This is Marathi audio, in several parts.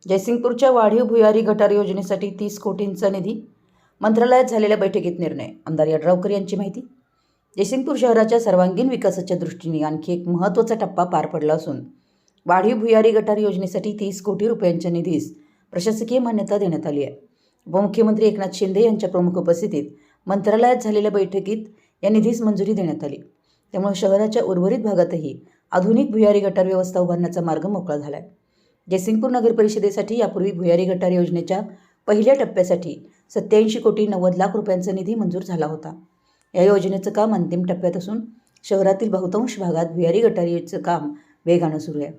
जयसिंगपूरच्या वाढीव भुयारी गटार योजनेसाठी 30 कोटींचा निधी. मंत्रालयात झालेल्या बैठकीत निर्णय. आमदार यड्रावकर यांची माहिती. जयसिंगपूर शहराच्या सर्वांगीण विकासाच्या दृष्टीने आणखी एक महत्त्वाचा टप्पा पार पडला असून वाढीव भुयारी गटार योजनेसाठी 30 कोटी रुपयांच्या निधीस प्रशासकीय मान्यता देण्यात आली आहे. उपमुख्यमंत्री एकनाथ शिंदे यांच्या प्रमुख उपस्थितीत मंत्रालयात झालेल्या बैठकीत या निधीस मंजुरी देण्यात आली. त्यामुळे शहराच्या उर्वरित भागातही आधुनिक भुयारी गटार व्यवस्था उभारण्याचा मार्ग मोकळा झाला आहे. जयसिंगपूर नगर परिषदेसाठी यापूर्वी भुयारी गटार योजनेच्या पहिल्या टप्प्यासाठी 87 कोटी 90 लाख रुपयांचा निधी मंजूर झाला होता. या योजनेचं काम अंतिम टप्प्यात असून शहरातील बहुतांश भागात भुयारी गटारीचं काम वेगानं सुरू आहे.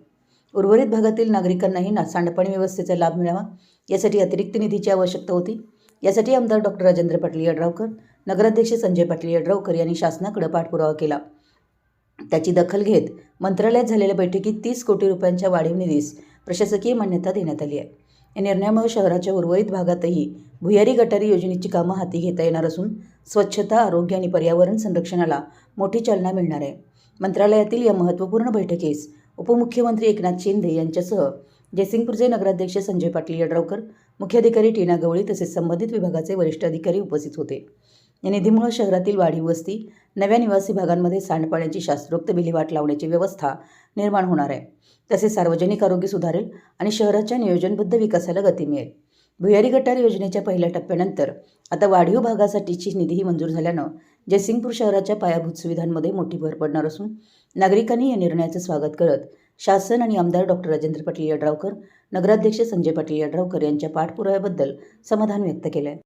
उर्वरित भागातील नागरिकांनाही सांडपाणी व्यवस्थेचा लाभ मिळावा यासाठी अतिरिक्त निधीची आवश्यकता होती. यासाठी आमदार डॉक्टर राजेंद्र पाटील यड्रावकर, नगराध्यक्ष संजय पाटील यड्रावकर यांनी शासनाकडे पाठपुरावा केला. त्याची दखल घेत मंत्रालयात झालेल्या बैठकीत 30 कोटी रुपयांच्या वाढीव निधीस प्रशासकीय मान्यता देण्यात आली आहे. या निर्णयामुळे शहराच्या उर्वरित भागातही भुयारी गटारी योजनेची कामं हाती घेता येणार असून स्वच्छता, आरोग्य आणि पर्यावरण संरक्षणाला मोठी चालना मिळणार आहे. मंत्रालयातील या महत्त्वपूर्ण बैठकीस उपमुख्यमंत्री एकनाथ शिंदे यांच्यासह जयसिंगपूरचे नगराध्यक्ष संजय पाटील यड्रावकर, मुख्याधिकारी टीना गवळी तसेच संबंधित विभागाचे वरिष्ठ अधिकारी उपस्थित होते. या निधीमुळे शहरातील वाढीव वस्ती, नव्या निवासी भागांमध्ये सांडपाण्याची शास्त्रोक्त विल्हेवाट लावण्याची व्यवस्था निर्माण होणार आहे. तसेच सार्वजनिक आरोग्य सुधारेल आणि शहराच्या नियोजनबद्ध विकासाला गती मिळेल. भुयारी गटार योजनेच्या पहिल्या टप्प्यानंतर आता वाढीव भागासाठीची निधीही मंजूर झाल्यानं जयसिंगपूर शहराच्या पायाभूत सुविधांमध्ये मोठी भर पडणार असून नागरिकांनी या निर्णयाचं स्वागत करत शासन आणि आमदार डॉक्टर राजेंद्र पाटील यड्रावकर, नगराध्यक्ष संजय पाटील यड्रावकर यांच्या पाठपुराव्याबद्दल समाधान व्यक्त केलं आहे.